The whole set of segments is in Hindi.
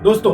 दोस्तों,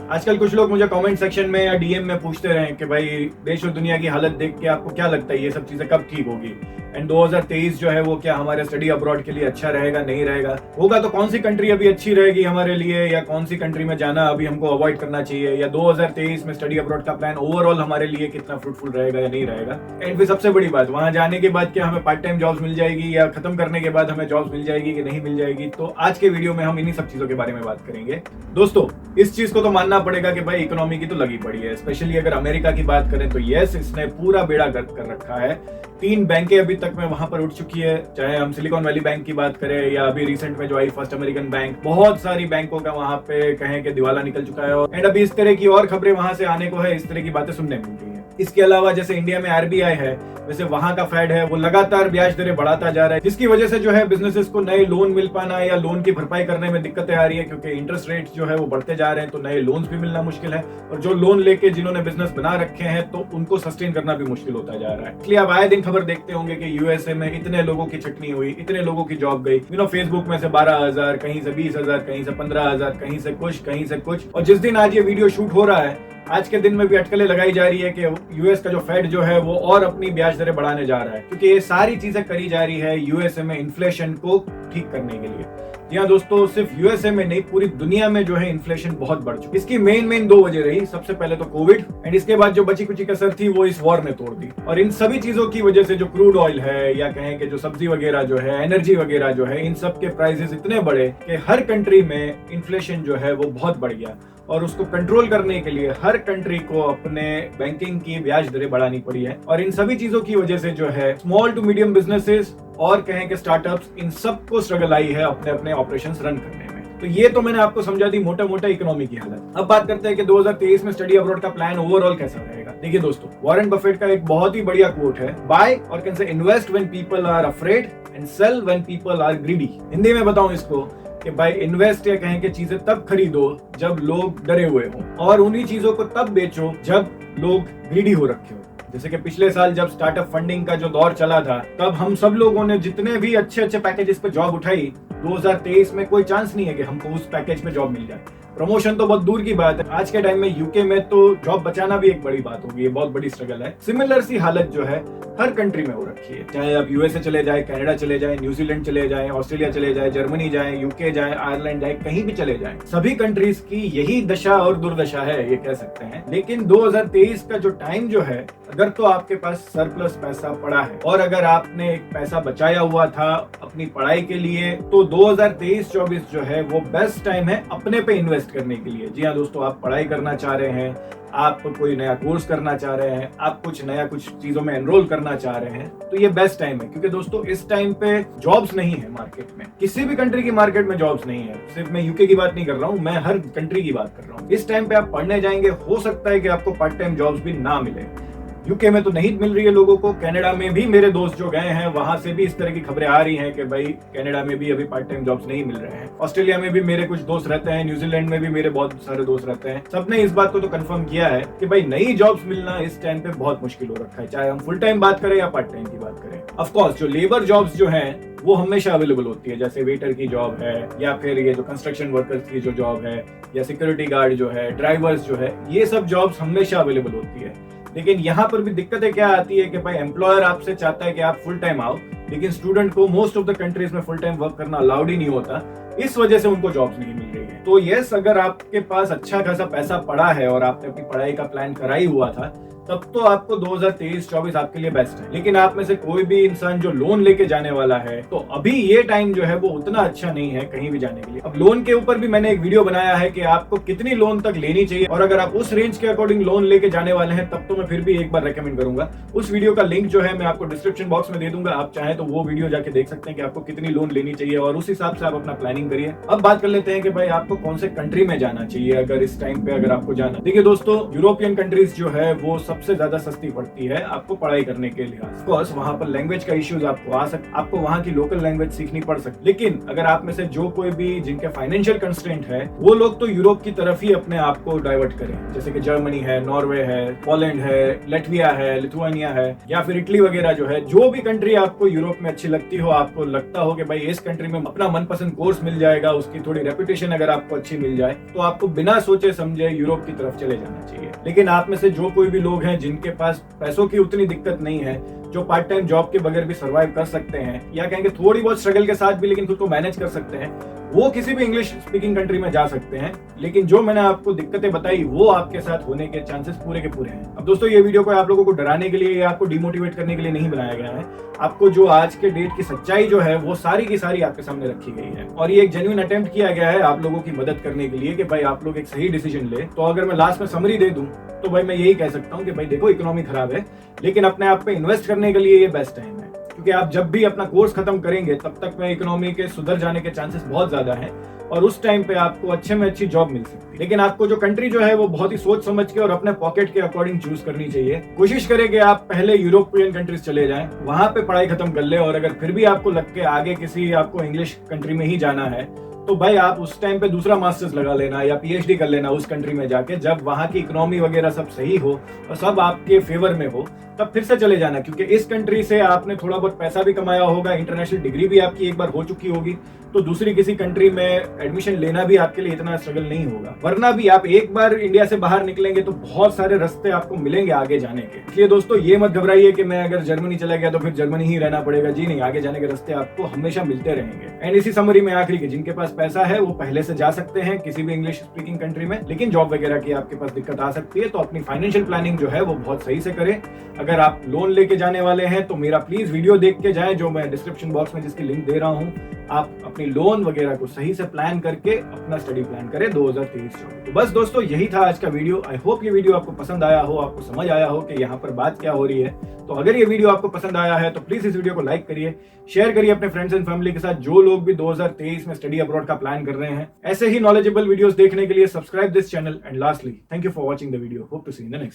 आजकल कुछ लोग मुझे कमेंट सेक्शन में या डीएम में पूछते रहे कि भाई देश और दुनिया की हालत देख के आपको क्या लगता है ये सब चीजें कब ठीक होगी एंड 2023 जो है वो क्या हमारे स्टडी अब्रॉड के लिए अच्छा रहेगा, नहीं रहेगा, होगा तो कौन सी कंट्री अभी अच्छी रहेगी हमारे लिए या कौन सी कंट्री में जाना अभी हमको अवॉइड करना चाहिए, या 2023 में स्टडी अब्रॉड का प्लान ओवरऑल हमारे लिए कितना फ्रूटफुल रहेगा या नहीं रहेगा। एंड फिर सबसे बड़ी बात, वहां जाने के बाद क्या हमें पार्ट टाइम जॉब्स मिल जाएगी या खत्म करने के बाद हमें जॉब्स मिल जाएगी कि नहीं मिल जाएगी। तो आज के वीडियो में हम इन्हीं सब चीजों के बारे में बात करेंगे। दोस्तों, इस चीज को तो मानना पड़ेगा कि भाई इकोनॉमी की तो लगी पड़ी है, स्पेशली अगर अमेरिका की बात करें तो यस, इसने पूरा बेड़ा गर्क कर रखा है। 3 बैंकें अभी तक में वहां पर उठ चुकी है, चाहे हम सिलिकॉन वैली बैंक की बात करें या अभी रिसेंट में जो आई फर्स्ट अमेरिकन बैंक, बहुत सारी बैंकों का वहां पे कहें कि दिवाला निकल चुका है। एंड अभी इस तरह की और खबरें वहां से आने को है, इस तरह की बातें सुनने मिलती है। इसके अलावा जैसे इंडिया में आरबीआई है, वैसे वहां का फेड है, वो लगातार ब्याज दरें बढ़ाता जा रहा है, जिसकी वजह से जो है बिजनेसेस को नए लोन मिल पाना या लोन की भरपाई करने में दिक्कतें आ रही है, क्योंकि इंटरेस्ट रेट जो है वो बढ़ते जा रहे हैं, तो नए लोन्स भी मिलना मुश्किल है। और जो लोन लेके जिन्होंने बिजनेस बना रखे हैं तो उनको सस्टेन करना भी मुश्किल होता जा रहा है। इसलिए आप आए दिन खबर देखते होंगे कि यूएसए में इतने लोगों की छटनी हुई, इतने लोगों की जॉब गई। फेसबुक में से 12,000, कहीं से 20,000, कहीं से 15,000, कहीं से कुछ, कहीं से कुछ। और जिस दिन आज ये वीडियो शूट हो रहा है, आज के दिन में भी अटकलें लगाई जा रही है कि यूएस का जो फेड जो है वो और अपनी ब्याज दरें बढ़ाने जा रहा है, क्योंकि ये सारी चीजें करी जा रही है यूएसए में इन्फ्लेशन को ठीक करने के लिए। जी हाँ दोस्तों, सिर्फ यूएसए में नहीं, पूरी दुनिया में जो है इन्फ्लेशन बहुत बढ़ चुकी है। इसकी मेन 2 वजह रही। सबसे पहले तो कोविड, एंड इसके बाद जो बची कुची कसर थी वो इस वॉर ने तोड़ दी। और इन सभी चीजों की वजह से जो क्रूड ऑयल है या कहें कि जो सब्जी वगैरह जो है, एनर्जी वगैरह जो है, इन सब के प्राइसेस इतने बढ़े कि हर कंट्री में इन्फ्लेशन जो है वो बहुत बढ़ गया। और उसको कंट्रोल करने के लिए हर कंट्री को अपने बैंकिंग की ब्याज दरें बढ़ानी पड़ी है। और इन सभी चीजों की वजह से जो है स्मॉल टू मीडियम बिजनेसेस और कहें कि स्टार्टअप्स, इन सबको स्ट्रगल आई है अपने अपने ऑपरेशंस रन करने में। तो ये तो मैंने आपको समझा दी मोटा मोटा इकोनॉमी की हालत। अब बात करते हैं कि 2023 में स्टडी अब्रॉड का प्लान ओवरऑल कैसा रहेगा। देखिए दोस्तों, वॉरेन बफेट का एक बहुत ही बढ़िया कोट है, बाय और कैन से invest when people are afraid and sell when people are greedy. Hindi में बताऊं इसको कि भाई इन्वेस्ट या कहें कि चीजें तब खरीदो जब लोग डरे हुए हों, और उन्हीं चीजों को तब बेचो जब लोग ग्रीडी हो रखे हो। जैसे कि पिछले साल जब स्टार्टअप फंडिंग का जो दौर चला था, तब हम सब लोगों ने जितने भी अच्छे पैकेजेस पे जॉब उठाई, 2023 में कोई चांस नहीं है कि हमको उस पैकेज पे जॉब मिल जाए। प्रमोशन तो बहुत दूर की बात है। आज के टाइम में यूके में तो जॉब बचाना भी एक बड़ी बात होगी, ये बहुत बड़ी स्ट्रगल है। सिमिलर सी हालत जो है हर कंट्री में हो रखी है, चाहे आप यूएसए चले जाए, कनाडा चले जाए, न्यूजीलैंड चले जाए, ऑस्ट्रेलिया चले जाए, जर्मनी जाए, यूके जाए, आयरलैंड जाए, कहीं भी चले जाए, सभी कंट्रीज की यही दशा और दुर्दशा है, ये कह सकते हैं। लेकिन 2023 का जो टाइम जो है, अगर तो आपके पास सरप्लस पैसा पड़ा है और अगर आपने एक पैसा बचाया हुआ था अपनी पढ़ाई के लिए, तो 2023-24 जो है वो बेस्ट टाइम है अपने पे इन्वेस्ट करने के लिए। जी हाँ दोस्तों, आप पढ़ाई करना चाह रहे हैं, आप कोई नया कोर्स करना चाह रहे हैं, आप कुछ चीजों में एनरोल करना चाह रहे हैं, तो ये बेस्ट टाइम है। क्योंकि दोस्तों इस टाइम पे जॉब्स नहीं है मार्केट में, किसी भी कंट्री की मार्केट में जॉब्स नहीं है। सिर्फ मैं यूके की बात नहीं कर रहा हूँ, मैं हर कंट्री की बात कर रहा हूँ। इस टाइम पे आप पढ़ने जाएंगे, हो सकता है कि आपको पार्ट टाइम जॉब्स भी ना मिले। यूके में तो नहीं मिल रही है लोगों को, कनाडा में भी मेरे दोस्त जो गए हैं वहां से भी इस तरह की खबरें आ रही हैं कि भाई कनाडा में भी अभी पार्ट टाइम जॉब्स नहीं मिल रहे हैं। ऑस्ट्रेलिया में भी मेरे कुछ दोस्त रहते हैं, न्यूजीलैंड में भी मेरे बहुत सारे दोस्त रहते हैं। सबने इस बात को तो कंफर्म किया है कि भाई नई जॉब्स मिलना इस टाइम पे बहुत मुश्किल हो रखा है, चाहे हम फुल टाइम बात करें या पार्ट टाइम की बात करें। ऑफ कोर्स जो लेबर जॉब्स जो हैं वो हमेशा अवेलेबल होती है, जैसे वेटर की जॉब है या फिर ये जो कंस्ट्रक्शन वर्कर्स की जो जॉब है या सिक्योरिटी गार्ड जो है, ड्राइवर्स जो है, ये सब जॉब्स हमेशा अवेलेबल होती है। लेकिन यहाँ पर भी दिक्कतें क्या आती है कि भाई एम्प्लॉयर आपसे चाहता है कि आप फुल टाइम आओ, लेकिन स्टूडेंट को मोस्ट ऑफ द कंट्रीज में फुल टाइम वर्क करना अलाउड ही नहीं होता, इस वजह से उनको जॉब्स नहीं मिल रही है। तो यस, अगर आपके पास अच्छा खासा पैसा पड़ा है और आपने अपनी पढ़ाई का प्लान करा ही हुआ था, तब तो आपको 2023-24 आपके लिए बेस्ट है। लेकिन आप में से कोई भी इंसान जो लोन लेके जाने वाला है, तो अभी ये टाइम जो है वो उतना अच्छा नहीं है कहीं भी जाने के लिए। अब लोन के ऊपर भी मैंने एक वीडियो बनाया है कि आपको कितनी लोन तक लेनी चाहिए, और अगर आप उस रेंज के अकॉर्डिंग लोन लेके जाने वाले हैं तब तो मैं फिर भी एक बार रेकमेंड करूंगा। उस वीडियो का लिंक जो है मैं आपको डिस्क्रिप्शन बॉक्स में दे दूंगा, आप चाहें तो वो वीडियो जाके देख सकते हैं कि आपको कितनी लोन लेनी चाहिए, और उस हिसाब से आप अपना प्लानिंग करिए। अब बात कर लेते हैं कि भाई आपको कौन से कंट्री में जाना चाहिए अगर इस टाइम पे अगर आपको जाना। देखिए दोस्तों, यूरोपियन कंट्रीज जो है वो सब सबसे ज्यादा सस्ती पड़ती है आपको पढ़ाई करने के लिए। ऑफ कोर्स वहां पर लैंग्वेज का इश्यूज आपको वहां की लोकल लैंग्वेज सीखनी पड़ सकती, लेकिन अगर आप में से जो कोई भी जिनके फाइनेंशियल कंस्ट्रेंट है वो लोग तो यूरोप की तरफ ही अपने आप को डाइवर्ट करें, जैसे कि जर्मनी है, नॉर्वे है, पोलैंड है, लेटविया है, लिथुआनिया है, या फिर इटली वगैरह जो है, जो भी कंट्री आपको यूरोप में अच्छी लगती हो, आपको लगता हो कि भाई इस कंट्री में अपना मनपसंद कोर्स मिल जाएगा, उसकी थोड़ी रेपुटेशन अगर आपको अच्छी मिल जाए, तो आपको बिना सोचे समझे यूरोप की तरफ चले जाना चाहिए। लेकिन आप में से जो कोई भी लोग हैं जिनके पास पैसों की उतनी दिक्कत नहीं है, जो पार्ट टाइम जॉब के बगैर भी सर्वाइव कर सकते हैं, या कहेंगे थोड़ी बहुत स्ट्रगल के साथ भी लेकिन खुद को मैनेज कर सकते हैं, वो किसी भी इंग्लिश स्पीकिंग कंट्री में जा सकते हैं। लेकिन जो मैंने आपको दिक्कतें बताई वो आपके साथ होने के चांसेस पूरे के पूरे हैं। अब दोस्तों ये वीडियो को आप लोगों को डराने के लिए या आपको डिमोटिवेट करने के लिए नहीं बनाया गया है। आपको जो आज के डेट की सच्चाई जो है वो सारी की सारी आपके सामने रखी गई है, और ये एक जेन्युइन अटेम्प्ट किया गया है आप लोगों की मदद करने के लिए कि भाई आप लोग एक सही डिसीजन ले। तो अगर मैं लास्ट में समरी दे दूं तो भाई मैं यही कह सकता हूं कि भाई देखो इकोनॉमी खराब है, लेकिन अपने आप पे इन्वेस्ट करने के लिए ये बेस्ट टाइम है, क्योंकि आप जब भी अपना कोर्स खत्म करेंगे तब तक में इकोनॉमी के सुधर जाने के चांसेस बहुत ज्यादा हैं, और उस टाइम पे आपको अच्छे में अच्छी जॉब मिल सकती है। लेकिन आपको जो कंट्री जो है वो बहुत ही सोच समझ के और अपने पॉकेट के अकॉर्डिंग चूज करनी चाहिए। कोशिश करें कि आप पहले यूरोपियन कंट्रीज चले जाएं, वहां पे पढ़ाई खत्म कर ले, और अगर फिर भी आपको लग के आगे किसी आपको इंग्लिश कंट्री में ही जाना है तो भाई आप उस टाइम पे दूसरा मास्टर्स लगा लेना या पीएचडी कर लेना उस कंट्री में जाके, जब वहां की इकोनॉमी वगैरह सब सही हो और सब आपके फेवर में हो तब फिर से चले जाना, क्योंकि इस कंट्री से आपने थोड़ा बहुत पैसा भी कमाया होगा, इंटरनेशनल डिग्री भी आपकी एक बार हो चुकी होगी, तो दूसरी किसी कंट्री में एडमिशन लेना भी आपके लिए इतना स्ट्रगल नहीं होगा। वरना भी आप एक बार इंडिया से बाहर निकलेंगे तो बहुत सारे रास्ते आपको मिलेंगे आगे जाने के। इसलिए दोस्तों ये मत घबराइए कि मैं अगर जर्मनी चला गया तो फिर जर्मनी ही रहना पड़ेगा, जी नहीं, आगे जाने के रास्ते आपको हमेशा मिलते रहेंगे। एंड इसी समरी में आखिरी के जिनके पास पैसा है वो पहले से जा सकते हैं किसी भी इंग्लिश स्पीकिंग कंट्री में, लेकिन जॉब वगैरह की आपके पास दिक्कत आ सकती है, तो अपनी फाइनेंशियल प्लानिंग जो है वो बहुत सही से करें। अगर आप लोन लेके जाने वाले हैं तो मेरा प्लीज वीडियो देख के जाएं, जो मैं डिस्क्रिप्शन बॉक्स में जिसकी लिंक दे रहा हूं। आप अपनी लोन वगैरह को सही से प्लान करके अपना स्टडी प्लान करें 2023-24। तो बस दोस्तों यही था आज का वीडियो। आई होप ये वीडियो आपको पसंद आया हो, आपको समझ आया हो कि यहाँ पर बात क्या हो रही है। तो अगर ये वीडियो आपको पसंद आया है तो प्लीज इस वीडियो को लाइक करिए, शेयर करिए अपने फ्रेंड्स एंड फैमिली के साथ जो लोग भी 2023 में स्टडी अब्रॉड का प्लान कर रहे हैं। ऐसे ही नॉलेजेबल वीडियोस देखने के लिए subscribe this channel, and lastly thank you for watching the video. Hope to see in the next one.